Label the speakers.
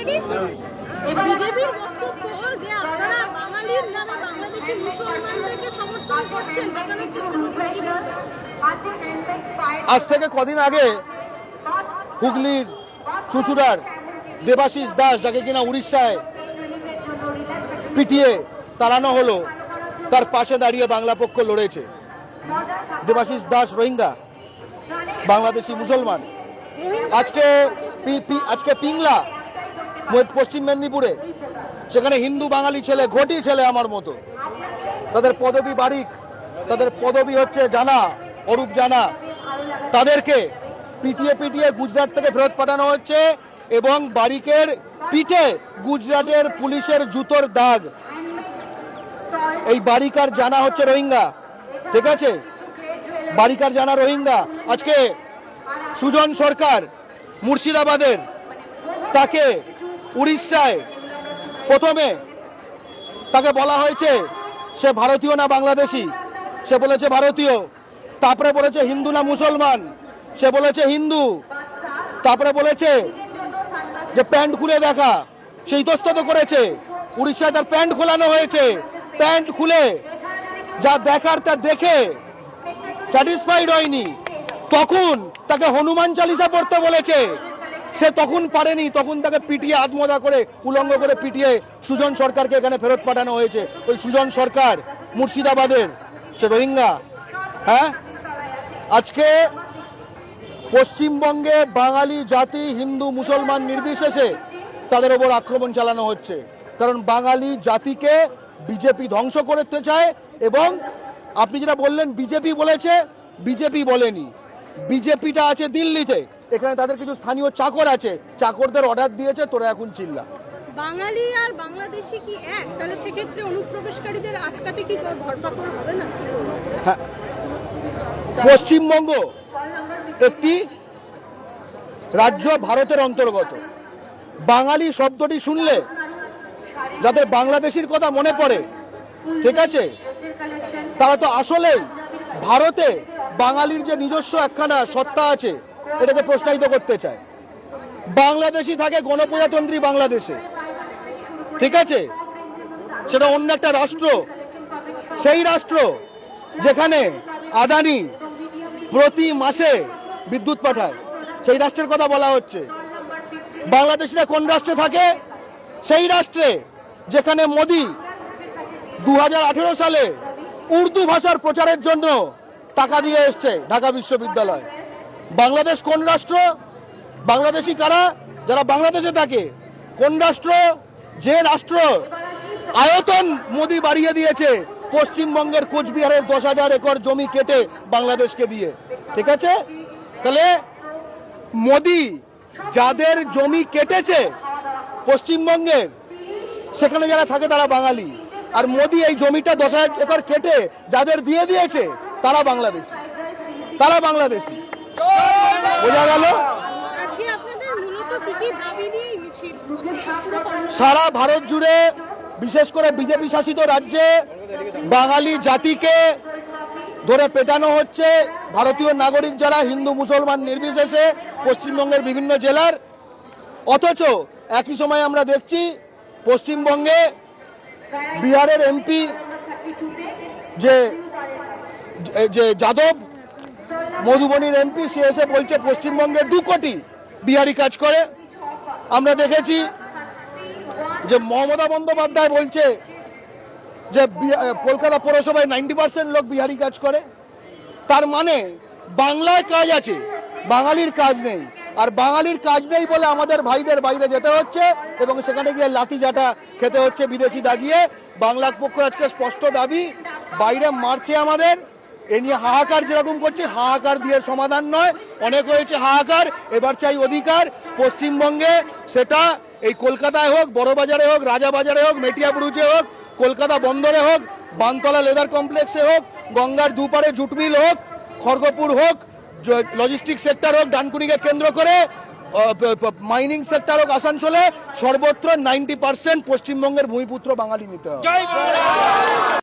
Speaker 1: বিজেপির বক্তব্য যে আপনারা বাঙালির নামে বাংলাদেশি মুসলমানদেরকে সমর্থন করছেন, বাঁচানোর চেষ্টা করছেন, কি বলবেন?
Speaker 2: আজ থেকে কদিন আগে হুগলির চুঁচুড়ার দেবাশিস দাস, যাকে কিনা উড়িষ্যায় পিটিয়ে তাড়ানো হলো, তার পাশে দাঁড়িয়ে বাংলা পক্ষ লড়েছে। দেবাশিস দাস রোহিঙ্গা, বাংলাদেশি মুসলমান। আজকে পিংলা পশ্চিম মেদিনীপুরে, সেখানে হিন্দু বাঙালি ছেলে, ঘটি ছেলে আমার মতো, তাদের পদবী বারিক, তাদের পদবী হচ্ছে জানা, অরূপ জানা, তাদেরকে পিটিয়ে গুজরাট থেকে ফেরত পাঠানো হচ্ছে এবং বারিকের পিঠে গুজরাটের পুলিশের জুতোর দাগ। এই বারিকার জানা হচ্ছে রোহিঙ্গা, ঠিক আছে? বারিকার জানা রোহিঙ্গা। আজকে সুজন সরকার মুর্শিদাবাদের, তাকে উড়িষ্যায় প্রথমে তাকে বলা হয়েছে সে ভারতীয় না বাংলাদেশি, সে বলেছে ভারতীয়। তারপরে বলেছে হিন্দু না মুসলমান, সে বলেছে হিন্দু। তারপরে বলেছে যে প্যান্ট খুলে দেখা, সে ইতস্তত করেছে। উড়িষ্যায় তার প্যান্ট খোলানো হয়েছে, প্যান্ট খুলে যা দেখার তা দেখে স্যাটিসফাইড হয়নি। তখন তাকে হনুমান চালিসা পড়তে বলেছে, সে তখন পারেনি, তখন তাকে পিটিয়ে আত্মহত্যা করে উলঙ্গ করে পিটিয়ে সুজন সরকারকে এখানে ফেরত পাঠানো হয়েছে। ওই সুজন সরকার মুর্শিদাবাদের, সে রোহিঙ্গা। হ্যাঁ, আজকে পশ্চিমবঙ্গে বাঙালি জাতি, হিন্দু মুসলমান নির্বিশেষে তাদের ওপর আক্রমণ চালানো হচ্ছে, কারণ বাঙালি জাতিকে বিজেপি ধ্বংস করতে চায়। এবং আপনি যেটা বললেন বিজেপি বলেছে, বিজেপি বলেনি, বিজেপিটা আছে দিল্লিতে, এখানে তাদের কিছু স্থানীয় চাকর আছে, চাকরদের অর্ডার দিয়েছে তোরা এখন চিল্লা।
Speaker 1: বাঙালি আর বাংলাদেশি কি এক? তাহলে সেক্ষেত্রে অনুপ্রবেশকারীদের আটকাতে কি ধরপাকড় হবে না?
Speaker 2: হ্যাঁ, পশ্চিমবঙ্গ একটি রাজ্য, ভারতের অন্তর্গত। বাঙালি শব্দটি শুনলে যাদের বাংলাদেশির কথা মনে পড়ে, ঠিক আছে, তারা তো আসলেই ভারতে বাঙালির যে নিজস্ব একখানা সত্তা আছে এটাকে প্রশ্নায়িত করতে চায়। বাংলাদেশি থাকে গণপ্রজাতন্ত্রী বাংলাদেশে, ঠিক আছে, সেটা অন্য একটা রাষ্ট্র। সেই রাষ্ট্র যেখানে আদানি প্রতি মাসে বিদ্যুৎ পাঠায়, সেই রাষ্ট্রের কথা বলা হচ্ছে। বাংলাদেশিরা কোন রাষ্ট্রে থাকে? সেই রাষ্ট্রে যেখানে মোদি 2018 সালে উর্দু ভাষার প্রচারের জন্য টাকা দিয়ে এসছে ঢাকা বিশ্ববিদ্যালয়। বাংলাদেশ কোন রাষ্ট্র? বাংলাদেশি কারা? যারা বাংলাদেশে থাকে। কোন রাষ্ট্র? যে রাষ্ট্র আয়তন মোদি বাড়িয়ে দিয়েছে পশ্চিমবঙ্গের কোচবিহারের 10,000 একর জমি কেটে বাংলাদেশকে দিয়ে, ঠিক আছে? তাহলে মোদি যাদের জমি কেটেছে পশ্চিমবঙ্গের, সেখানে যারা থাকে তারা বাঙালি। আর মোদি এই জমিটা 10,000 একর কেটে যাদের দিয়ে দিয়েছে তারা বাংলাদেশি, তারা বাংলাদেশি। বোঝা গেল? সারা ভারত জুড়ে, বিশেষ করে বিজেপি শাসিত রাজ্যে বাঙালি জাতিকে ধরে পেটানো হচ্ছে। ভারতীয় নাগরিক যারা, হিন্দু মুসলমান নির্বিশেষে, পশ্চিমবঙ্গের বিভিন্ন জেলার। অথচ একই সময় আমরা দেখছি পশ্চিমবঙ্গে বিহারের এমপি যে যাদব, মধুবনীর এমপি, সে এসে বলছে পশ্চিমবঙ্গে 2 কোটি বিহারি কাজ করে। আমরা দেখেছি যে মমতা বন্দ্যোপাধ্যায় বলছে যে কলকাতা পৌরসভায় 90% লোক বিহারি কাজ করে। তার মানে বাংলায় কাজ আছে, বাঙালির কাজ নেই। আর বাঙালির কাজ নেই বলে আমাদের ভাইদের বাইরে যেতে হচ্ছে এবং সেখানে গিয়ে লাঠি জাটা খেতে হচ্ছে বিদেশি দাগিয়ে। বাংলার পক্ষ আজকে স্পষ্ট দাবি, বাইরে মারছে আমাদের, এ নিয়ে হাহাকার যেরকম করছে, হাহাকার দিয়ে সমাধান নয়। অনেক হয়েছে হাহাকার, এবার চাই অধিকার পশ্চিমবঙ্গে। সেটা এই কলকাতায় হোক, বড়বাজারে হোক, রাজাবাজারে হোক, মেটিয়াবুরুজে হোক, কলকাতা বন্দরে হোক, বানতলা লেদার কমপ্লেক্সে হোক, গঙ্গার দুপারে জুট মিল হোক, খড়গপুর হোক, লজিস্টিক সেক্টর হোক ডানকুনিকে কেন্দ্র করে, মাইনিং সেক্টর হোক আসানসোলে, সর্বত্র 90% পশ্চিমবঙ্গের ভূমিপুত্র বাঙালি নিতে হবে।